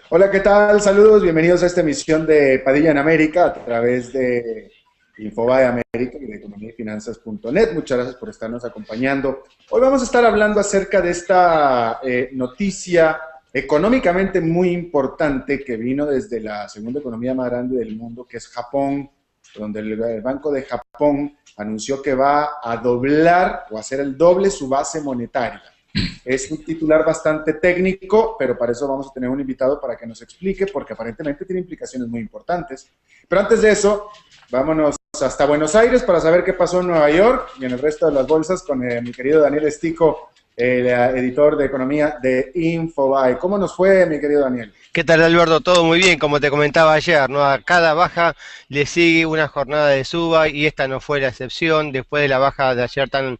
Hola, ¿qué tal? Saludos, bienvenidos a esta emisión de Padilla en América a través de Infobae América y de economía y finanzas.net. Muchas gracias por estarnos acompañando. Hoy vamos a estar hablando acerca de esta noticia económicamente muy importante que vino desde la segunda economía más grande del mundo, que es Japón, donde el Banco de Japón anunció que va a doblar o hacer el doble su base monetaria. Es un titular bastante técnico, pero para eso vamos a tener un invitado para que nos explique, porque aparentemente tiene implicaciones muy importantes. Pero antes de eso, vámonos hasta Buenos Aires para saber qué pasó en Nueva York y en el resto de las bolsas con mi querido Daniel Estico, el editor de economía de Infobae. ¿Cómo nos fue, mi querido Daniel? ¿Qué tal, Alberto? Todo muy bien, como te comentaba ayer, ¿no? A cada baja le sigue una jornada de suba y esta no fue la excepción. Después de la baja de ayer tan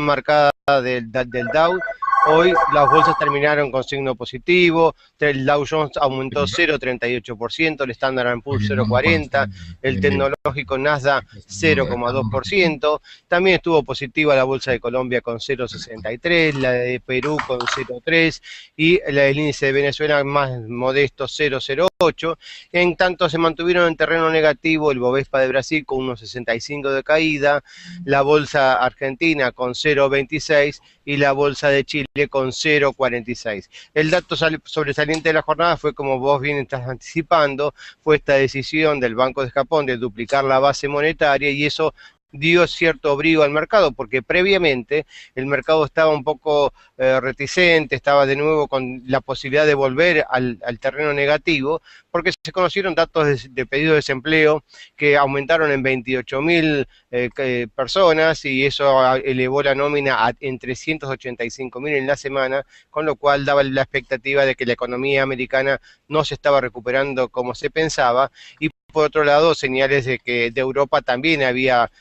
marcada del Dow, hoy las bolsas terminaron con signo positivo. El Dow Jones aumentó 0,38%, el Standard Poor's 0,40%, el tecnológico Nasdaq 0,2%. También estuvo positiva la bolsa de Colombia con 0,63%, la de Perú con 0,3% y el índice de Venezuela más modesto 0,08. En tanto se mantuvieron en terreno negativo el Bovespa de Brasil con unos 65 de caída, la bolsa argentina con 0,26 y la bolsa de Chile con 0,46. El dato sobresaliente de la jornada fue, como vos bien estás anticipando, fue esta decisión del Banco de Japón de duplicar la base monetaria, y eso dio cierto brío al mercado, porque previamente el mercado estaba un poco reticente, estaba de nuevo con la posibilidad de volver al terreno negativo, porque se conocieron datos de pedido de desempleo que aumentaron en 28.000 personas, y eso elevó la nómina en 385.000 en la semana, con lo cual daba la expectativa de que la economía americana no se estaba recuperando como se pensaba. Y por otro lado, señales de que de Europa también había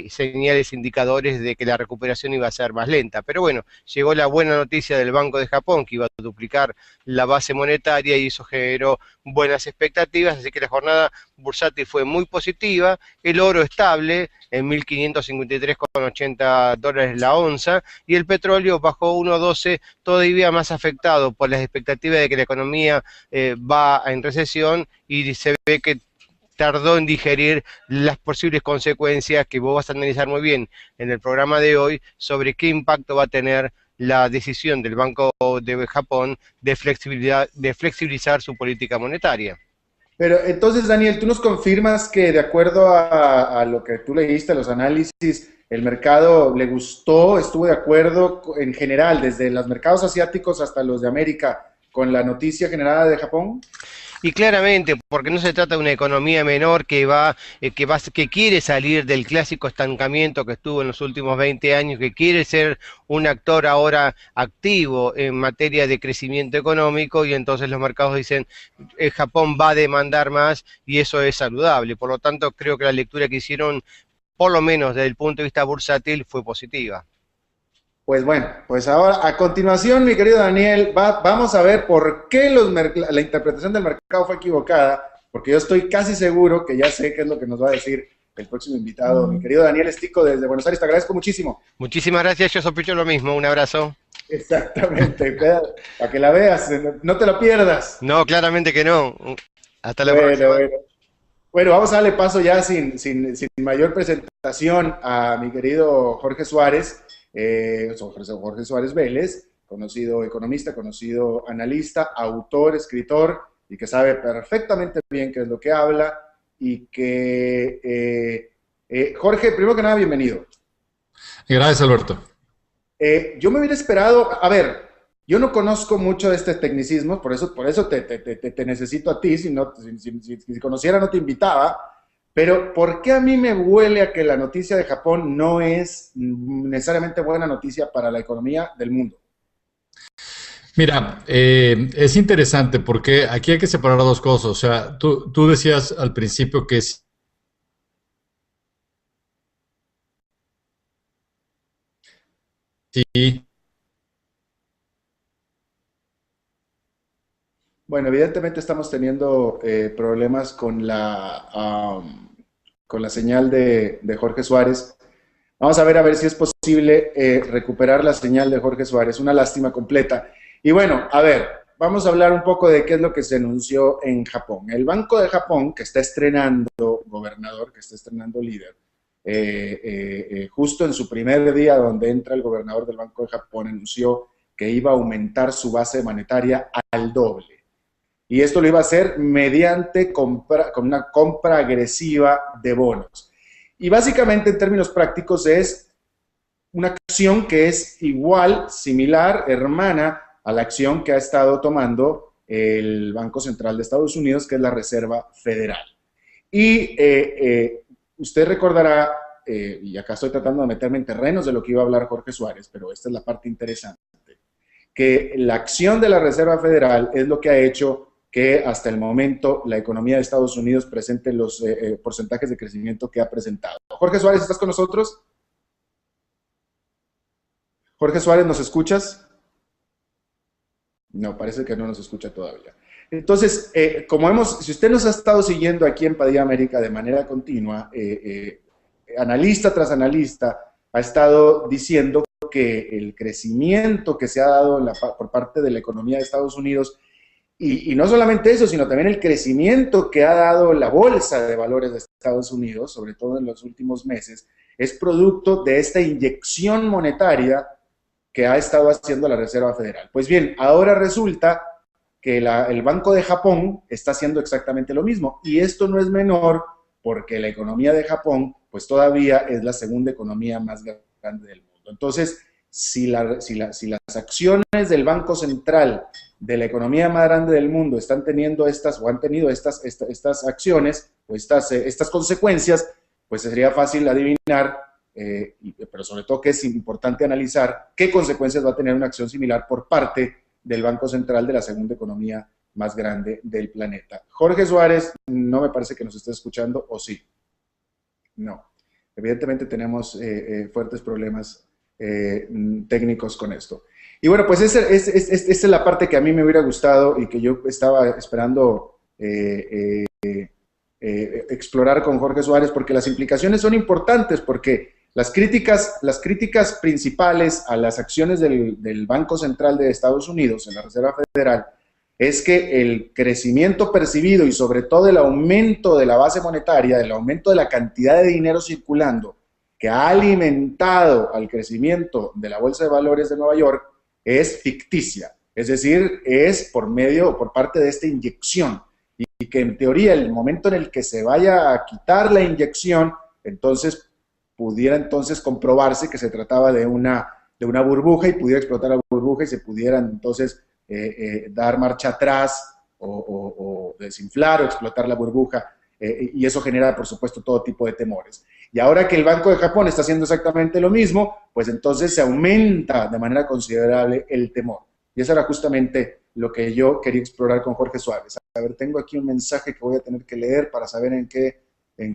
señales indicadores de que la recuperación iba a ser más lenta. Pero bueno, llegó la buena noticia del Banco de Japón, que iba a duplicar la base monetaria, y eso generó buenas expectativas, así que la jornada bursátil fue muy positiva. El oro estable en 1.553,80 dólares la onza, y el petróleo bajó 1,12, todavía más afectado por las expectativas de que la economía va en recesión, y se ve que tardó en digerir las posibles consecuencias que vos vas a analizar muy bien en el programa de hoy sobre qué impacto va a tener la decisión del Banco de Japón de flexibilizar su política monetaria. Pero entonces, Daniel, tú nos confirmas que de acuerdo a lo que tú leíste, a los análisis, el mercado le gustó, estuvo de acuerdo en general, desde los mercados asiáticos hasta los de América, con la noticia generada de Japón. Y claramente, porque no se trata de una economía menor que quiere salir del clásico estancamiento que estuvo en los últimos 20 años, que quiere ser un actor ahora activo en materia de crecimiento económico, y entonces los mercados dicen, Japón va a demandar más y eso es saludable. Por lo tanto, creo que la lectura que hicieron, por lo menos desde el punto de vista bursátil, fue positiva. Pues bueno, pues ahora a continuación, mi querido Daniel, vamos a ver por qué la interpretación del mercado fue equivocada, porque yo estoy casi seguro que ya sé qué es lo que nos va a decir el próximo invitado, mi querido Daniel Estico desde Buenos Aires. Te agradezco muchísimo. Muchísimas gracias, yo sospecho lo mismo. Un abrazo. Exactamente, para que la veas, no te la pierdas. No, claramente que no. Hasta la Bueno, próxima. bueno. Bueno, vamos a darle paso ya sin mayor presentación a mi querido Jorge Suárez, Jorge Suárez Vélez, conocido economista, conocido analista, autor, escritor, y que sabe perfectamente bien qué es lo que habla, y que, Jorge, primero que nada, bienvenido. Gracias, Alberto. Yo me hubiera esperado, a ver, yo no conozco mucho de este tecnicismo, por eso te necesito a ti, si conociera no te invitaba, pero ¿por qué a mí me huele a que la noticia de Japón no es necesariamente buena noticia para la economía del mundo? Mira, es interesante porque aquí hay que separar dos cosas. O sea, tú decías al principio que sí. Bueno, evidentemente estamos teniendo problemas con la señal de Jorge Suárez. Vamos a ver si es posible recuperar la señal de Jorge Suárez. Una lástima completa. Y bueno, a ver, vamos a hablar un poco de qué es lo que se anunció en Japón. El Banco de Japón, que está estrenando gobernador, que está estrenando líder, justo en su primer día donde entra el gobernador del Banco de Japón, anunció que iba a aumentar su base monetaria al doble. Y esto lo iba a hacer mediante con una compra agresiva de bonos. Y básicamente, en términos prácticos, es una acción que es igual, similar, hermana a la acción que ha estado tomando el Banco Central de Estados Unidos, que es la Reserva Federal. Y usted recordará, y acá estoy tratando de meterme en terrenos de lo que iba a hablar Jorge Suárez, pero esta es la parte interesante, que la acción de la Reserva Federal es lo que ha hecho que hasta el momento la economía de Estados Unidos presente los porcentajes de crecimiento que ha presentado. Jorge Suárez, ¿estás con nosotros? Jorge Suárez, ¿nos escuchas? No, parece que no nos escucha todavía. Entonces, si usted nos ha estado siguiendo aquí en Padilla América de manera continua, analista tras analista ha estado diciendo que el crecimiento que se ha dado por parte de la economía de Estados Unidos, y no solamente eso, sino también el crecimiento que ha dado la bolsa de valores de Estados Unidos, sobre todo en los últimos meses, es producto de esta inyección monetaria que ha estado haciendo la Reserva Federal. Pues bien, ahora resulta que el Banco de Japón está haciendo exactamente lo mismo, y esto no es menor porque la economía de Japón pues todavía es la segunda economía más grande del mundo. Entonces, si las acciones del Banco Central de la economía más grande del mundo están teniendo han tenido estas acciones o estas consecuencias, pues sería fácil adivinar, pero sobre todo que es importante analizar qué consecuencias va a tener una acción similar por parte del Banco Central de la segunda economía más grande del planeta. Jorge Suárez, no me parece que nos esté escuchando, ¿o sí? No. Evidentemente tenemos fuertes problemas técnicos con esto. Y bueno, pues esa es la parte que a mí me hubiera gustado y que yo estaba esperando explorar con Jorge Suárez, porque las implicaciones son importantes, porque las críticas principales a las acciones del Banco Central de Estados Unidos, en la Reserva Federal, es que el crecimiento percibido y sobre todo el aumento de la base monetaria, el aumento de la cantidad de dinero circulando, que ha alimentado al crecimiento de la Bolsa de Valores de Nueva York, es ficticia. Es decir, es por parte de esta inyección. Y que en teoría, el momento en el que se vaya a quitar la inyección, entonces pudiera comprobarse que se trataba de una burbuja y pudiera explotar la burbuja y se pudieran entonces dar marcha atrás o desinflar o explotar la burbuja. Y eso genera, por supuesto, todo tipo de temores. Y ahora que el Banco de Japón está haciendo exactamente lo mismo, pues entonces se aumenta de manera considerable el temor. Y eso era justamente lo que yo quería explorar con Jorge Suárez. A ver, tengo aquí un mensaje que voy a tener que leer para saber en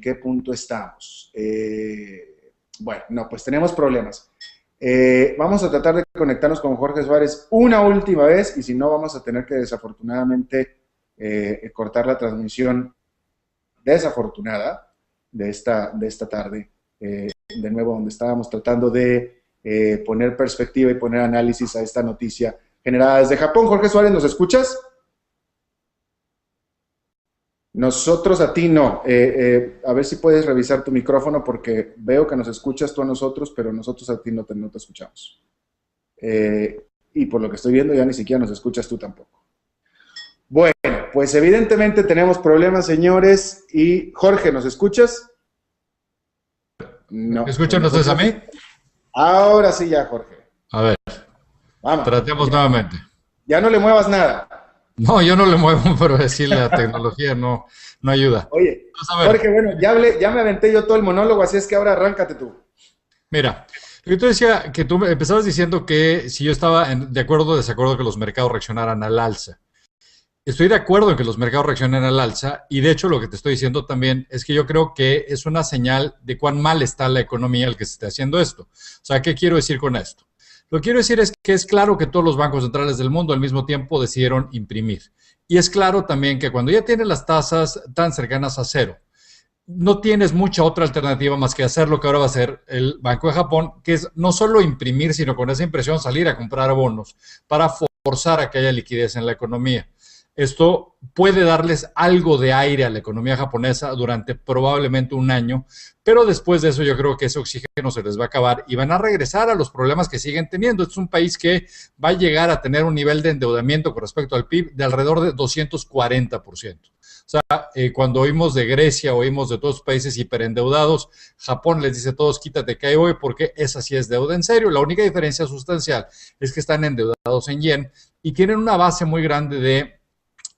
qué punto estamos. Bueno, no, pues tenemos problemas. Vamos a tratar de conectarnos con Jorge Suárez una última vez, y si no, vamos a tener que desafortunadamente cortar la transmisión desafortunada de esta tarde, de nuevo, donde estábamos tratando de poner perspectiva y poner análisis a esta noticia generada desde Japón. Jorge Suárez, ¿nos escuchas? Nosotros a ti no. A ver si puedes revisar tu micrófono, porque veo que nos escuchas tú a nosotros, pero nosotros a ti no te escuchamos. Y por lo que estoy viendo, ya ni siquiera nos escuchas tú tampoco. Bueno, pues evidentemente tenemos problemas, señores. Y Jorge, ¿nos escuchas? No. ¿Escúchanos a mí? Ahora sí ya, Jorge. A ver, vamos. Tratemos nuevamente. Ya no le muevas nada. No, yo no le muevo, pero decir la tecnología no ayuda. Oye, Jorge, bueno, ya me aventé yo todo el monólogo, así es que ahora arráncate tú. Mira, lo que tú decías, que tú empezabas diciendo que si yo estaba de acuerdo o desacuerdo que los mercados reaccionaran al alza. Estoy de acuerdo en que los mercados reaccionen al alza, y de hecho lo que te estoy diciendo también es que yo creo que es una señal de cuán mal está la economía el que se esté haciendo esto. O sea, ¿qué quiero decir con esto? Lo que quiero decir es que es claro que todos los bancos centrales del mundo al mismo tiempo decidieron imprimir. Y es claro también que cuando ya tienes las tasas tan cercanas a cero, no tienes mucha otra alternativa más que hacer lo que ahora va a hacer el Banco de Japón, que es no solo imprimir, sino con esa impresión salir a comprar bonos para forzar a que haya liquidez en la economía. Esto puede darles algo de aire a la economía japonesa durante probablemente un año, pero después de eso yo creo que ese oxígeno se les va a acabar y van a regresar a los problemas que siguen teniendo. Este es un país que va a llegar a tener un nivel de endeudamiento con respecto al PIB de alrededor de 240%. O sea, cuando oímos de Grecia, oímos de todos los países hiperendeudados, Japón les dice a todos, quítate que ahí voy, porque esa sí es deuda en serio. La única diferencia sustancial es que están endeudados en yen y tienen una base muy grande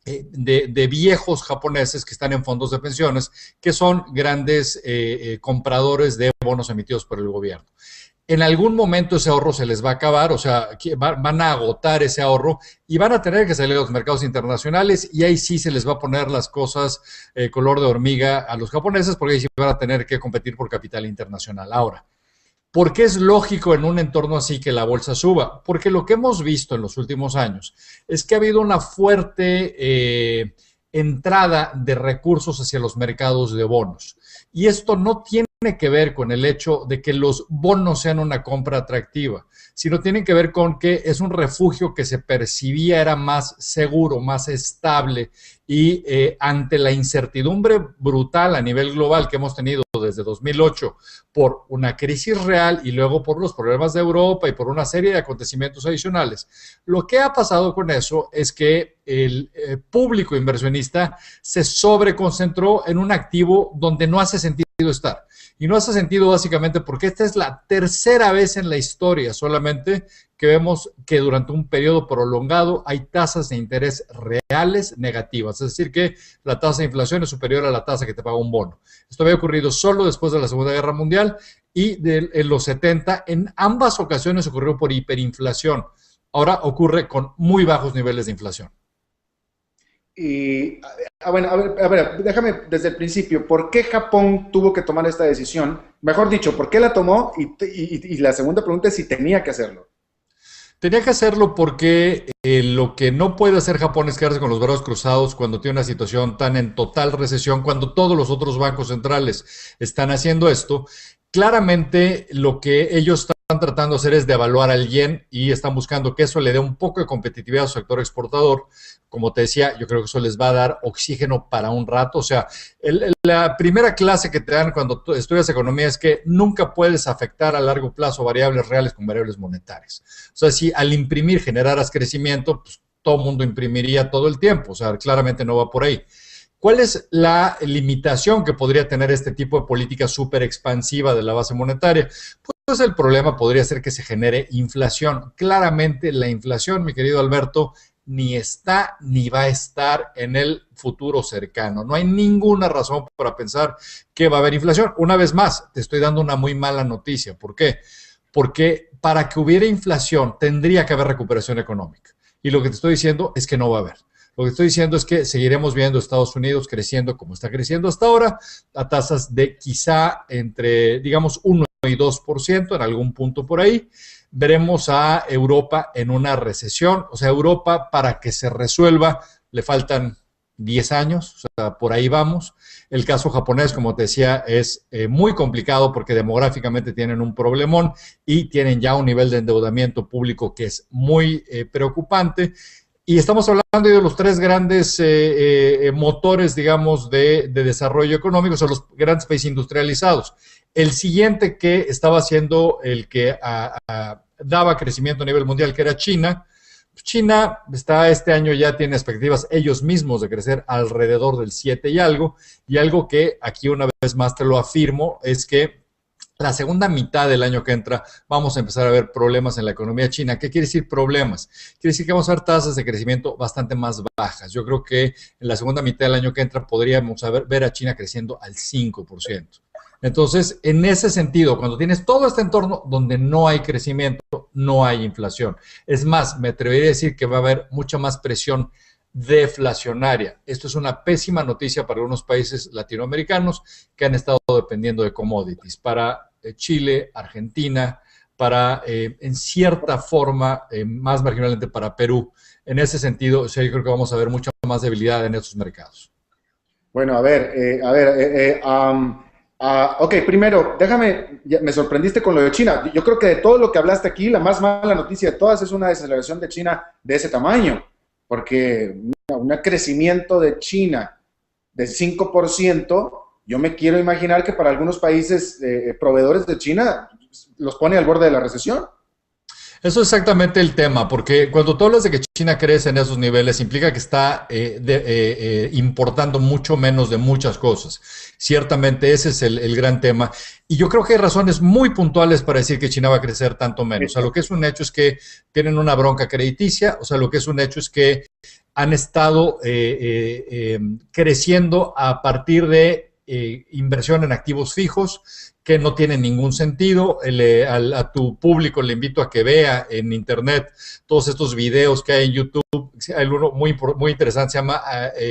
de viejos japoneses que están en fondos de pensiones, que son grandes compradores de bonos emitidos por el gobierno. En algún momento ese ahorro se les va a acabar, o sea, van a agotar ese ahorro y van a tener que salir a los mercados internacionales y ahí sí se les va a poner las cosas color de hormiga a los japoneses porque ahí sí van a tener que competir por capital internacional. Ahora, ¿por qué es lógico en un entorno así que la bolsa suba? Porque lo que hemos visto en los últimos años es que ha habido una fuerte entrada de recursos hacia los mercados de bonos. Y esto no tiene que ver con el hecho de que los bonos sean una compra atractiva, sino tiene que ver con que es un refugio que se percibía era más seguro, más estable y ante la incertidumbre brutal a nivel global que hemos tenido desde 2008 por una crisis real y luego por los problemas de Europa y por una serie de acontecimientos adicionales. Lo que ha pasado con eso es que el público inversionista se sobreconcentró en un activo donde no hace sentido estar. Y no hace sentido básicamente porque esta es la tercera vez en la historia solamente que vemos que durante un periodo prolongado hay tasas de interés reales negativas. Es decir, que la tasa de inflación es superior a la tasa que te paga un bono. Esto había ocurrido solo después de la Segunda Guerra Mundial y en los 70 en ambas ocasiones ocurrió por hiperinflación. Ahora ocurre con muy bajos niveles de inflación. Y, bueno, a ver, déjame desde el principio, ¿por qué Japón tuvo que tomar esta decisión? Mejor dicho, ¿por qué la tomó? Y la segunda pregunta es si tenía que hacerlo. Tenía que hacerlo porque lo que no puede hacer Japón es quedarse con los brazos cruzados cuando tiene una situación tan en total recesión, cuando todos los otros bancos centrales están haciendo esto. Claramente lo que ellos están tratando de hacer es devaluar al yen y están buscando que eso le dé un poco de competitividad a su sector exportador. Como te decía, yo creo que eso les va a dar oxígeno para un rato. O sea, la primera clase que te dan cuando estudias economía es que nunca puedes afectar a largo plazo variables reales con variables monetarias. O sea, si al imprimir generaras crecimiento, pues todo el mundo imprimiría todo el tiempo. O sea, claramente no va por ahí. ¿Cuál es la limitación que podría tener este tipo de política súper expansiva de la base monetaria? Pues el problema podría ser que se genere inflación. Claramente la inflación, mi querido Alberto, ni está ni va a estar en el futuro cercano. No hay ninguna razón para pensar que va a haber inflación. Una vez más, te estoy dando una muy mala noticia. ¿Por qué? Porque para que hubiera inflación tendría que haber recuperación económica. Y lo que te estoy diciendo es que no va a haber. Lo que estoy diciendo es que seguiremos viendo a Estados Unidos creciendo como está creciendo hasta ahora, a tasas de quizá entre, digamos, 1 y 2% en algún punto por ahí. Veremos a Europa en una recesión. O sea, Europa para que se resuelva le faltan 10 años, o sea, por ahí vamos. El caso japonés, como te decía, es muy complicado porque demográficamente tienen un problemón y tienen ya un nivel de endeudamiento público que es muy preocupante. Y estamos hablando de los tres grandes motores, digamos, de desarrollo económico, son los grandes países industrializados. El siguiente que estaba siendo el que daba crecimiento a nivel mundial, que era China. China está este año ya tiene expectativas ellos mismos de crecer alrededor del 7 y algo que aquí una vez más te lo afirmo es que la segunda mitad del año que entra vamos a empezar a ver problemas en la economía china. ¿Qué quiere decir problemas? Quiere decir que vamos a ver tasas de crecimiento bastante más bajas. Yo creo que en la segunda mitad del año que entra podríamos ver a China creciendo al 5%. Entonces, en ese sentido, cuando tienes todo este entorno donde no hay crecimiento, no hay inflación. Es más, me atrevería a decir que va a haber mucha más presión deflacionaria. Esto es una pésima noticia para algunos países latinoamericanos que han estado dependiendo de commodities. Para Chile, Argentina, para, en cierta forma, más marginalmente para Perú. En ese sentido, o sea, yo creo que vamos a ver mucha más debilidad en estos mercados. Bueno, Ok, primero, me sorprendiste con lo de China. Yo creo que de todo lo que hablaste aquí, la más mala noticia de todas es una desaceleración de China de ese tamaño, porque un crecimiento de China de 5%, yo me quiero imaginar que para algunos países proveedores de China los pone al borde de la recesión. Eso es exactamente el tema, porque cuando tú hablas de que China crece en esos niveles, implica que está importando mucho menos de muchas cosas. Ciertamente ese es el gran tema. Y yo creo que hay razones muy puntuales para decir que China va a crecer tanto menos. O sea, lo que es un hecho es que tienen una bronca crediticia, o sea, lo que es un hecho es que han estado creciendo a partir de inversión en activos fijos, que no tiene ningún sentido. A tu público le invito a que vea en internet todos estos videos que hay en YouTube. Hay uno muy interesante, se llama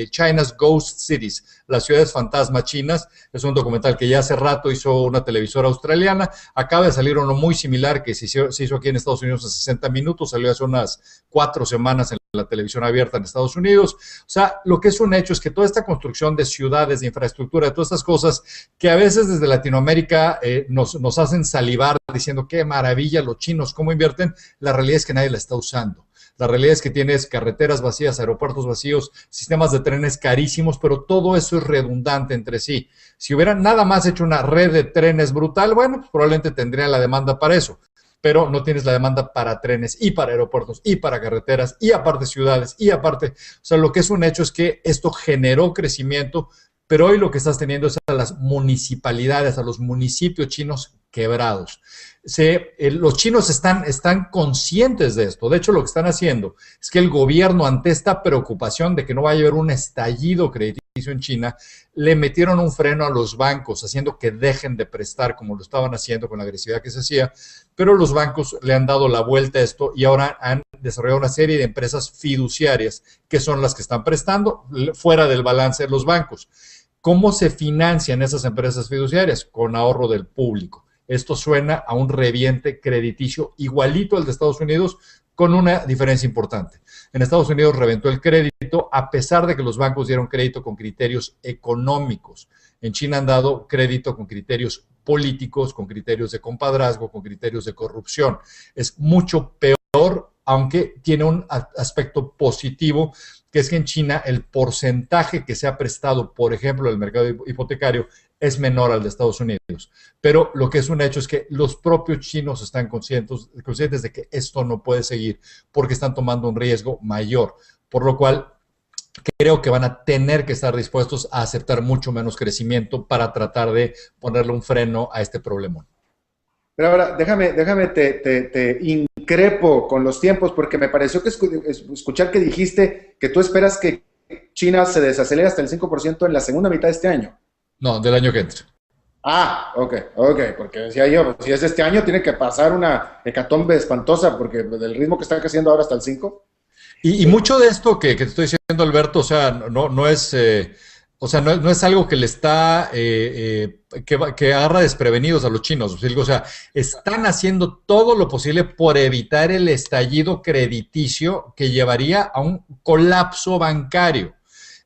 China's Ghost Cities, las ciudades fantasma chinas. Es un documental que ya hace rato hizo una televisora australiana. Acaba de salir uno muy similar que se hizo aquí en Estados Unidos en 60 minutos, salió hace unas 4 semanas en la televisión abierta en Estados Unidos. O sea, lo que es un hecho es que toda esta construcción de ciudades, de infraestructura, de todas estas cosas que a veces desde Latinoamérica nos hacen salivar diciendo qué maravilla los chinos, cómo invierten, la realidad es que nadie la está usando. La realidad es que tienes carreteras vacías, aeropuertos vacíos, sistemas de trenes carísimos, pero todo eso es redundante entre sí. Si hubieran nada más hecho una red de trenes brutal, bueno, pues probablemente tendrían la demanda para eso, pero no tienes la demanda para trenes y para aeropuertos y para carreteras y aparte ciudades y aparte, o sea, lo que es un hecho es que esto generó crecimiento, pero hoy lo que estás teniendo es a las municipalidades, a los municipios chinos quebrados. Los chinos están conscientes de esto. De hecho, lo que están haciendo es que el gobierno, ante esta preocupación de que no vaya a haber un estallido crediticio en China, le metieron un freno a los bancos, haciendo que dejen de prestar como lo estaban haciendo con la agresividad que se hacía, pero los bancos le han dado la vuelta a esto y ahora han desarrollado una serie de empresas fiduciarias que son las que están prestando fuera del balance de los bancos. ¿Cómo se financian esas empresas fiduciarias? Con ahorro del público. Esto suena a un reviente crediticio igualito al de Estados Unidos, con una diferencia importante. En Estados Unidos reventó el crédito a pesar de que los bancos dieron crédito con criterios económicos. En China han dado crédito con criterios políticos, con criterios de compadrazgo, con criterios de corrupción. Es mucho peor, aunque tiene un aspecto positivo, que es que en China el porcentaje que se ha prestado, por ejemplo, del mercado hipotecario, es menor al de Estados Unidos. Pero lo que es un hecho es que los propios chinos están conscientes de que esto no puede seguir porque están tomando un riesgo mayor, por lo cual creo que van a tener que estar dispuestos a aceptar mucho menos crecimiento para tratar de ponerle un freno a este problema. Pero ahora, déjame te increpo con los tiempos, porque me pareció que escuchar que dijiste que tú esperas que China se desacelere hasta el 5% en la segunda mitad de este año. No, del año que entra. Ok, porque decía yo, si es este año tiene que pasar una hecatombe espantosa, porque del ritmo que está creciendo ahora hasta el 5. Y mucho de esto que te estoy diciendo, Alberto, o sea, no es... O sea, no es algo que le está, que agarra desprevenidos a los chinos. O sea, están haciendo todo lo posible por evitar el estallido crediticio que llevaría a un colapso bancario.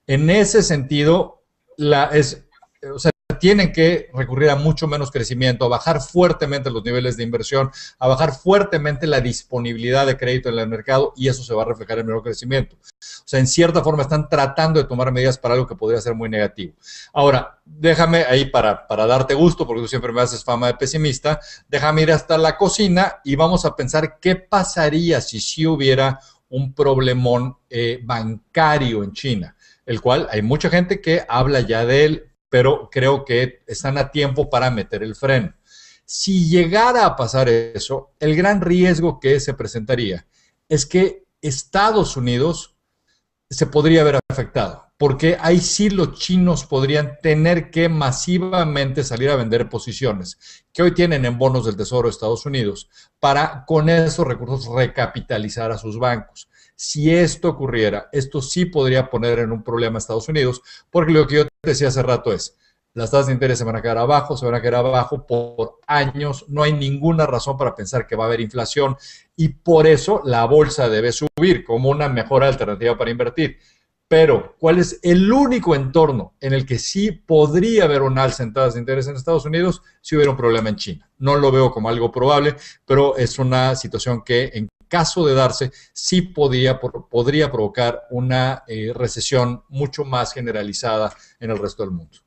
En ese sentido, o sea, tienen que recurrir a mucho menos crecimiento, a bajar fuertemente los niveles de inversión, a bajar fuertemente la disponibilidad de crédito en el mercado, y eso se va a reflejar en menor crecimiento. O sea, en cierta forma están tratando de tomar medidas para algo que podría ser muy negativo. Ahora, déjame ahí para darte gusto, porque tú siempre me haces fama de pesimista, déjame ir hasta la cocina y vamos a pensar qué pasaría si sí hubiera un problemón bancario en China, el cual hay mucha gente que habla ya de él, pero creo que están a tiempo para meter el freno. Si llegara a pasar eso, el gran riesgo que se presentaría es que Estados Unidos se podría ver afectado, porque ahí sí los chinos podrían tener que masivamente salir a vender posiciones que hoy tienen en bonos del Tesoro de Estados Unidos para con esos recursos recapitalizar a sus bancos. Si esto ocurriera, esto sí podría poner en un problema a Estados Unidos, porque lo que yo te decía hace rato es, las tasas de interés se van a quedar abajo por años, no hay ninguna razón para pensar que va a haber inflación y por eso la bolsa debe subir como una mejor alternativa para invertir. Pero, ¿cuál es el único entorno en el que sí podría haber un alza en tasas de interés en Estados Unidos si hubiera un problema en China? No lo veo como algo probable, pero es una situación que en caso de darse sí podría provocar una recesión mucho más generalizada en el resto del mundo.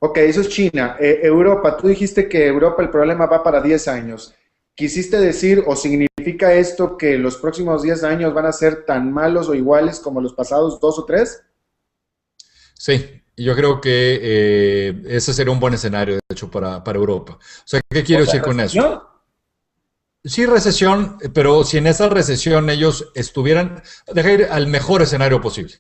Ok, eso es China. Europa, tú dijiste que Europa el problema va para 10 años. ¿Quisiste decir o significa esto que los próximos 10 años van a ser tan malos o iguales como los pasados 2 o 3? Sí, yo creo que ese sería un buen escenario, de hecho, para Europa. O sea, ¿qué O quiero sea, decir con eso? recesión. Sí, recesión, pero si en esa recesión ellos estuvieran, deja ir al mejor escenario posible.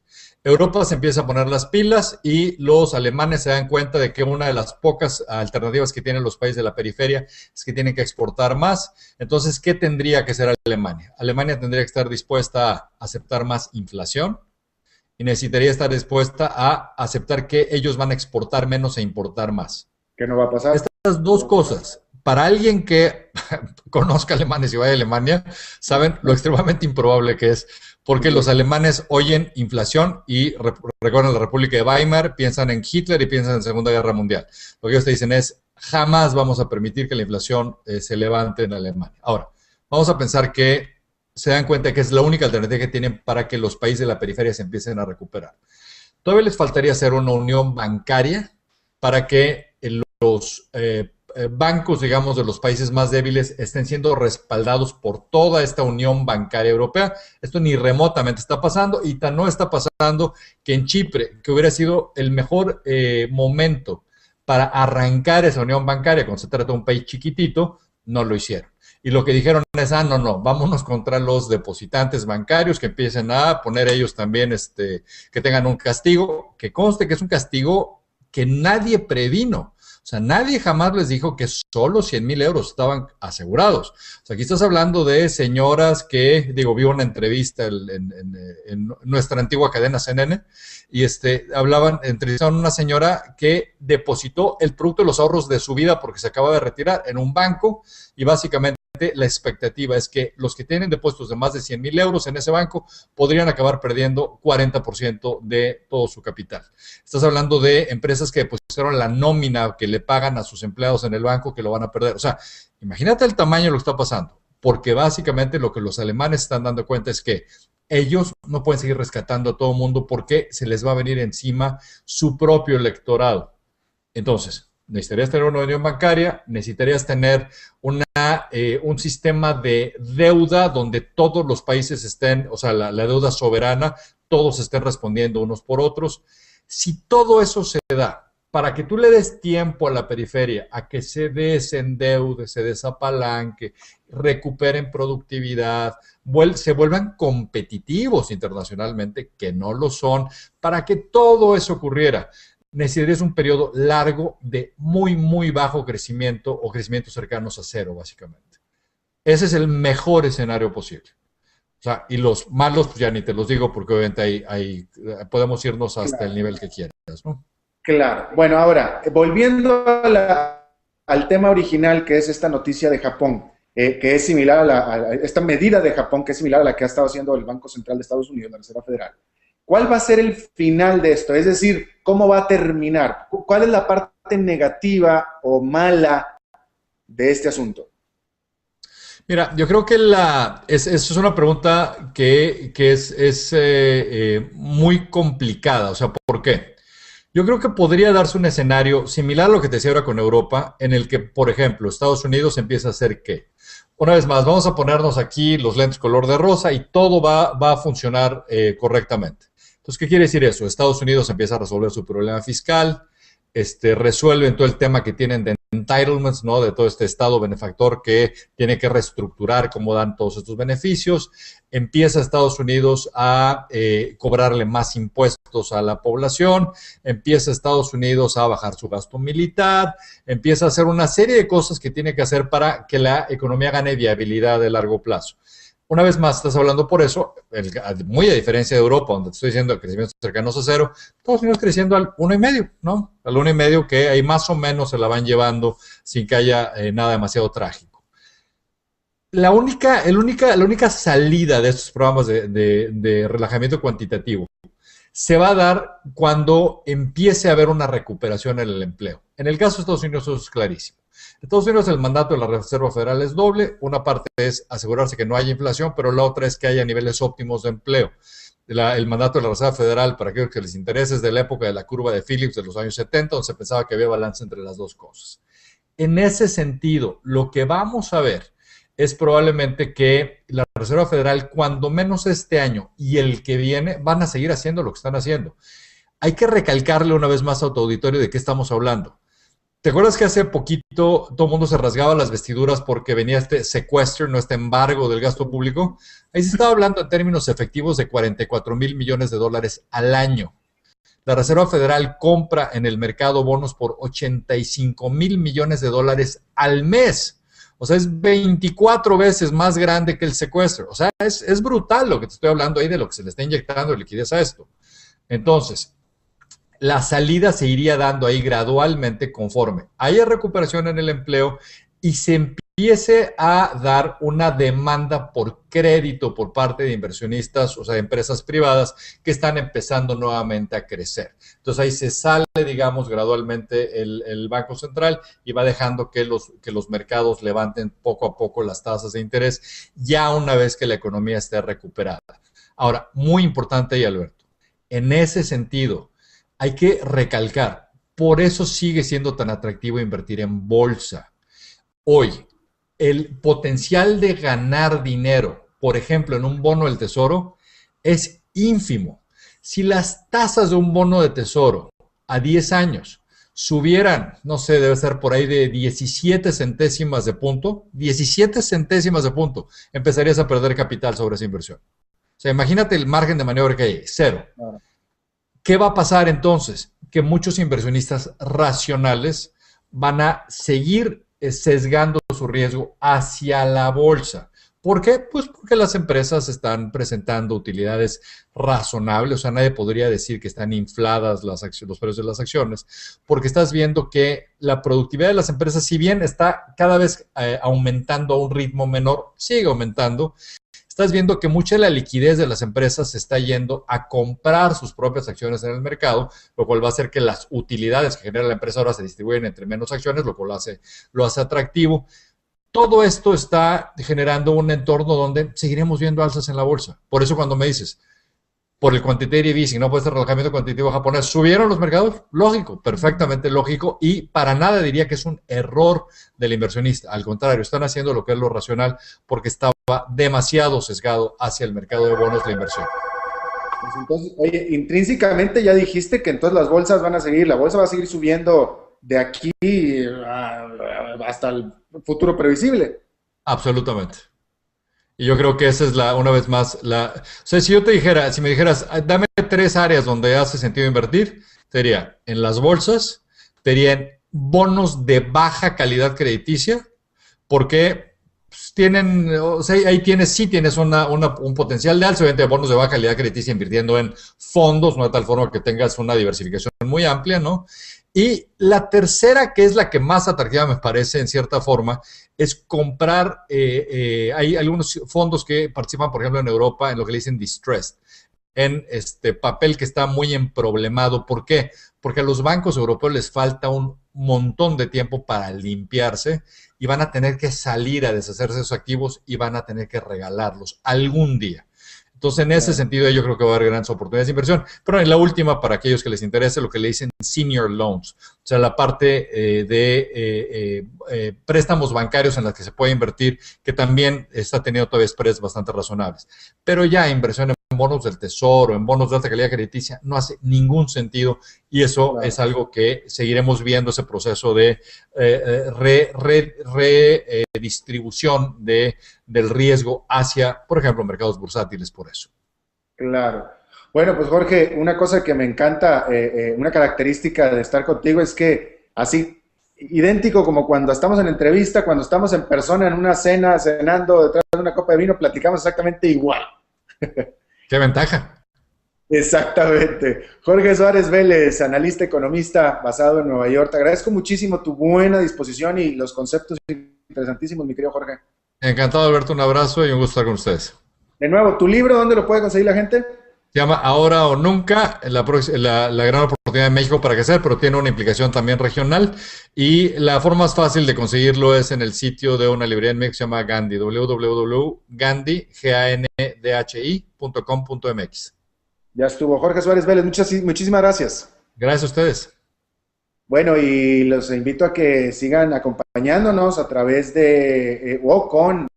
Europa se empieza a poner las pilas y los alemanes se dan cuenta de que una de las pocas alternativas que tienen los países de la periferia es que tienen que exportar más. Entonces, ¿qué tendría que hacer Alemania? Alemania tendría que estar dispuesta a aceptar más inflación y necesitaría estar dispuesta a aceptar que ellos van a exportar menos e importar más. ¿Qué no va a pasar? Estas dos cosas, para alguien que conozca alemanes y vaya a Alemania, saben lo extremadamente improbable que es, porque los alemanes oyen inflación y recuerdan la República de Weimar, piensan en Hitler y piensan en Segunda Guerra Mundial. Lo que ellos te dicen es, jamás vamos a permitir que la inflación se levante en Alemania. Ahora, vamos a pensar que se dan cuenta que es la única alternativa que tienen para que los países de la periferia se empiecen a recuperar. Todavía les faltaría hacer una unión bancaria para que los bancos, digamos, de los países más débiles estén siendo respaldados por toda esta unión bancaria europea. Esto ni remotamente está pasando y tan no está pasando que en Chipre, que hubiera sido el mejor momento para arrancar esa unión bancaria cuando se trata de un país chiquitito, no lo hicieron. Y lo que dijeron es, no, vámonos contra los depositantes bancarios, que empiecen a poner ellos también, que tengan un castigo, que conste que es un castigo que nadie previno. O sea, nadie jamás les dijo que solo 100,000 euros estaban asegurados. O sea, aquí estás hablando de señoras que, vi una entrevista en nuestra antigua cadena CNN y entrevistaron a una señora que depositó el producto de los ahorros de su vida porque se acaba de retirar en un banco y básicamente la expectativa es que los que tienen depósitos de más de 100,000 euros en ese banco podrían acabar perdiendo 40% de todo su capital. Estás hablando de empresas que depositaron la nómina que le pagan a sus empleados en el banco que lo van a perder. O sea, imagínate el tamaño de lo que está pasando, porque básicamente lo que los alemanes están dando cuenta es que ellos no pueden seguir rescatando a todo el mundo porque se les va a venir encima su propio electorado. Entonces, necesitarías tener una unión bancaria, necesitarías tener un sistema de deuda donde todos los países estén, o sea, la deuda soberana, todos estén respondiendo unos por otros. Si todo eso se da, para que tú le des tiempo a la periferia, a que se desendeude, se desapalanque, recuperen productividad, se vuelvan competitivos internacionalmente, que no lo son, para que todo eso ocurriera, necesitarías un periodo largo de muy, muy bajo crecimiento o crecimientos cercanos a cero, básicamente. Ese es el mejor escenario posible. O sea, y los malos, pues ya ni te los digo porque obviamente podemos irnos hasta el nivel que quieras, ¿no? Claro. Bueno, ahora, volviendo al tema original, que es esta noticia de Japón, que es similar a esta medida de Japón, que es similar a la que ha estado haciendo el Banco Central de Estados Unidos, la Reserva Federal. ¿Cuál va a ser el final de esto? Es decir, ¿cómo va a terminar? ¿Cuál es la parte negativa o mala de este asunto? Mira, yo creo que eso es una pregunta que es muy complicada. O sea, ¿por qué? Yo creo que podría darse un escenario similar a lo que te decía ahora con Europa, en el que, por ejemplo, Estados Unidos empieza a hacer ¿qué? Una vez más, vamos a ponernos aquí los lentes color de rosa y todo va a funcionar correctamente. Entonces, ¿qué quiere decir eso? Estados Unidos empieza a resolver su problema fiscal, resuelven todo el tema que tienen de entitlements, ¿no? De todo este estado benefactor que tiene que reestructurar cómo dan todos estos beneficios. Empieza Estados Unidos a cobrarle más impuestos a la población, empieza Estados Unidos a bajar su gasto militar, empieza a hacer una serie de cosas que tiene que hacer para que la economía gane viabilidad de largo plazo. Una vez más, estás hablando por eso, muy a diferencia de Europa, donde te estoy diciendo crecimientos cercanos a cero, Estados Unidos creciendo al 1,5, ¿no? Al 1,5 que ahí más o menos se la van llevando sin que haya nada demasiado trágico. La única salida de estos programas de relajamiento cuantitativo se va a dar cuando empiece a haber una recuperación en el empleo. En el caso de Estados Unidos eso es clarísimo. En Estados Unidos el mandato de la Reserva Federal es doble. Una parte es asegurarse que no haya inflación, pero la otra es que haya niveles óptimos de empleo. El mandato de la Reserva Federal, para aquellos que les interese, es de la época de la curva de Phillips de los años 70, donde se pensaba que había balance entre las dos cosas. En ese sentido, lo que vamos a ver es probablemente que la Reserva Federal, cuando menos este año y el que viene, van a seguir haciendo lo que están haciendo. Hay que recalcarle una vez más a tu auditorio de qué estamos hablando. ¿Te acuerdas que hace poquito todo el mundo se rasgaba las vestiduras porque venía este secuestro, no este embargo del gasto público? Ahí se estaba hablando en términos efectivos de 44,000 millones de dólares al año. La Reserva Federal compra en el mercado bonos por 85,000 millones de dólares al mes. O sea, es 24 veces más grande que el secuestro. O sea, es brutal lo que te estoy hablando ahí de lo que se le está inyectando de liquidez a esto. Entonces, la salida se iría dando ahí gradualmente conforme haya recuperación en el empleo y se empiece a dar una demanda por crédito por parte de inversionistas, o sea, de empresas privadas que están empezando nuevamente a crecer. Entonces ahí se sale, digamos, gradualmente el Banco Central y va dejando que los mercados levanten poco a poco las tasas de interés ya una vez que la economía esté recuperada. Ahora, muy importante ahí, Alberto, en ese sentido, hay que recalcar, por eso sigue siendo tan atractivo invertir en bolsa. Hoy, el potencial de ganar dinero, por ejemplo, en un bono del tesoro, es ínfimo. Si las tasas de un bono de tesoro a 10 años subieran, no sé, debe ser por ahí de 17 centésimas de punto, 17 centésimas de punto, empezarías a perder capital sobre esa inversión. O sea, imagínate el margen de maniobra que hay, cero. ¿Qué va a pasar entonces? Que muchos inversionistas racionales van a seguir sesgando su riesgo hacia la bolsa. ¿Por qué? Pues porque las empresas están presentando utilidades razonables, o sea, nadie podría decir que están infladas los precios de las acciones, porque estás viendo que la productividad de las empresas, si bien está cada vez aumentando a un ritmo menor, sigue aumentando. Estás viendo que mucha de la liquidez de las empresas se está yendo a comprar sus propias acciones en el mercado, lo cual va a hacer que las utilidades que genera la empresa ahora se distribuyen entre menos acciones, lo cual lo hace atractivo. Todo esto está generando un entorno donde seguiremos viendo alzas en la bolsa. Por eso cuando me dices, por el quantitative easing, no puede ser relajamiento cuantitativo japonés, ¿subieron los mercados? Lógico, perfectamente lógico, y para nada diría que es un error del inversionista. Al contrario, están haciendo lo que es lo racional porque estaba demasiado sesgado hacia el mercado de bonos de inversión. Pues entonces, oye, intrínsecamente ya dijiste que entonces las bolsas van a seguir, la bolsa va a seguir subiendo de aquí hasta el futuro previsible. Absolutamente. Y yo creo que esa es una vez más, o sea, si me dijeras, dame 3 áreas donde hace sentido invertir, sería en las bolsas, serían bonos de baja calidad crediticia, porque pues, o sea, ahí sí tienes un potencial de alza, obviamente bonos de baja calidad crediticia invirtiendo en fondos, no de tal forma que tengas una diversificación muy amplia, ¿no? Y la tercera, que es la que más atractiva me parece en cierta forma, es comprar, hay algunos fondos que participan, por ejemplo, en Europa, en lo que le dicen distressed, en papel que está muy emproblemado. ¿Por qué? Porque a los bancos europeos les falta un montón de tiempo para limpiarse y van a tener que salir a deshacerse de esos activos y van a tener que regalarlos algún día. Entonces, en ese sentido, yo creo que va a haber grandes oportunidades de inversión. Pero en la última, para aquellos que les interese, lo que le dicen senior loans, o sea, la parte de préstamos bancarios en las que se puede invertir, que también está teniendo todavía spreads bastante razonables. Pero ya inversión en bonos del tesoro, en bonos de alta calidad crediticia, no hace ningún sentido y eso es algo que seguiremos viendo, ese proceso de redistribución del riesgo hacia, por ejemplo, mercados bursátiles por eso. Claro. Bueno, pues Jorge, una cosa que me encanta, una característica de estar contigo es que así, idéntico como cuando estamos en entrevista, cuando estamos en persona en una cena, cenando detrás de una copa de vino, platicamos exactamente igual. ¡Qué ventaja! Exactamente. Jorge Suárez Vélez, analista economista basado en Nueva York. Te agradezco muchísimo tu buena disposición y los conceptos interesantísimos, mi querido Jorge. Encantado, Alberto. Un abrazo y un gusto estar con ustedes. De nuevo, ¿tu libro dónde lo puede conseguir la gente? Se llama Ahora o Nunca, la gran oportunidad de México para crecer, pero tiene una implicación también regional. Y la forma más fácil de conseguirlo es en el sitio de una librería en México que se llama Gandhi, www.gandhi.com.mx. Ya estuvo. Jorge Suárez Vélez, muchísimas gracias. Gracias a ustedes. Bueno, y los invito a que sigan acompañándonos a través de o con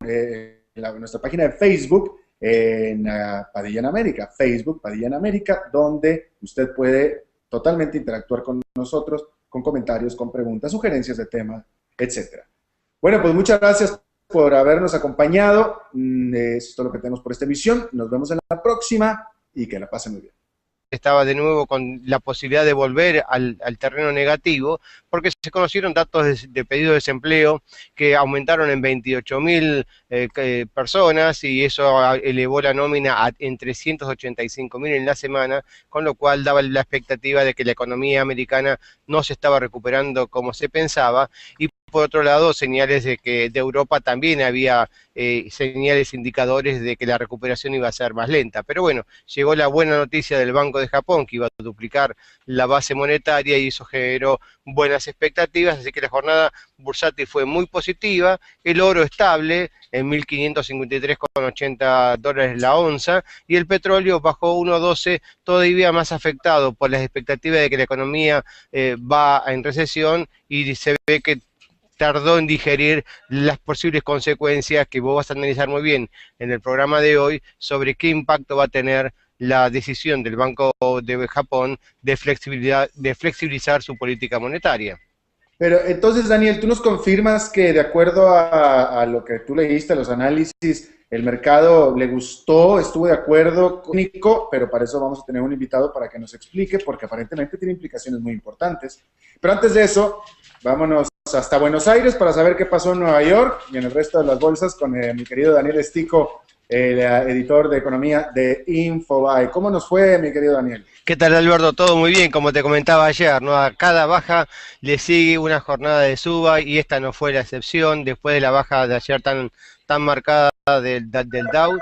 nuestra página de Facebook en Padilla en América, Facebook Padilla en América, donde usted puede totalmente interactuar con nosotros, con comentarios, con preguntas, sugerencias de tema, etcétera. Bueno, pues muchas gracias por habernos acompañado. Eso es todo lo que tenemos por esta emisión. Nos vemos en la próxima y que la pasen muy bien. Estaba de nuevo con la posibilidad de volver al terreno negativo, porque se conocieron datos de pedido de desempleo que aumentaron en 28.000 personas, y eso elevó la nómina en 385.000 en la semana, con lo cual daba la expectativa de que la economía americana no se estaba recuperando como se pensaba. Y por otro lado, señales de que de Europa también había señales indicadores de que la recuperación iba a ser más lenta. Pero bueno, llegó la buena noticia del Banco de Japón, que iba a duplicar la base monetaria, y eso generó buenas expectativas, así que la jornada bursátil fue muy positiva. El oro estable en 1.553,80 dólares la onza, y el petróleo bajó 1.12, todavía más afectado por las expectativas de que la economía va en recesión, y se ve que tardó en digerir las posibles consecuencias que vos vas a analizar muy bien en el programa de hoy sobre qué impacto va a tener la decisión del Banco de Japón de flexibilizar su política monetaria. Pero entonces, Daniel, tú nos confirmas que de acuerdo a lo que tú leíste, a los análisis, el mercado le gustó, estuvo de acuerdo con Nico, pero para eso vamos a tener un invitado para que nos explique, porque aparentemente tiene implicaciones muy importantes. Pero antes de eso, vámonos hasta Buenos Aires para saber qué pasó en Nueva York y en el resto de las bolsas con mi querido Daniel Estico, el editor de economía de Infobae. ¿Cómo nos fue, mi querido Daniel? ¿Qué tal, Alberto? Todo muy bien, como te comentaba ayer, ¿no? A cada baja le sigue una jornada de suba, y esta no fue la excepción. Después de la baja de ayer tan marcada del Dow,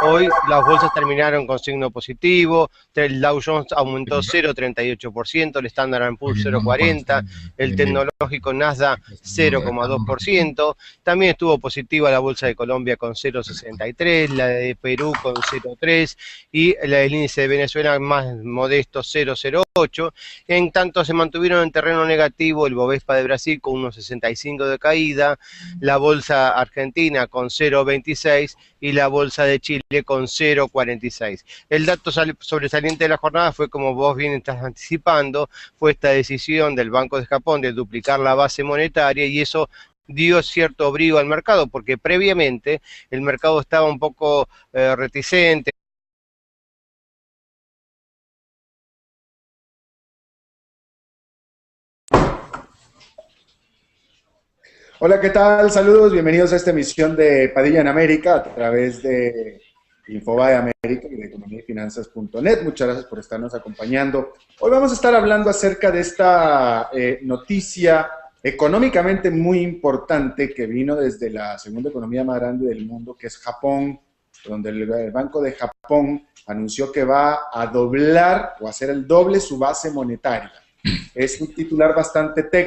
hoy las bolsas terminaron con signo positivo. El Dow Jones aumentó 0,38%, el Standard & Poor's 0,40%, el tecnológico Nasdaq 0,2%. También estuvo positiva la bolsa de Colombia con 0,63%, la de Perú con 0,3%, y el índice de Venezuela más modesto 0,08%. En tanto se mantuvieron en terreno negativo el Bovespa de Brasil con unos 65 de caída, la bolsa argentina con 0,26% y la bolsa de Chile con 0,46%. El dato sobresaliente de la jornada fue, como vos bien estás anticipando, fue esta decisión del Banco de Japón de duplicar la base monetaria, y eso dio cierto abrigo al mercado, porque previamente el mercado estaba un poco reticente. Hola, ¿qué tal? Saludos, bienvenidos a esta emisión de Padilla en América a través de Infobae América y de economía y finanzas.net. Muchas gracias por estarnos acompañando. Hoy vamos a estar hablando acerca de esta noticia económicamente muy importante que vino desde la segunda economía más grande del mundo, que es Japón, donde el Banco de Japón anunció que va a doblar o hacer el doble su base monetaria. Es un titular bastante técnico.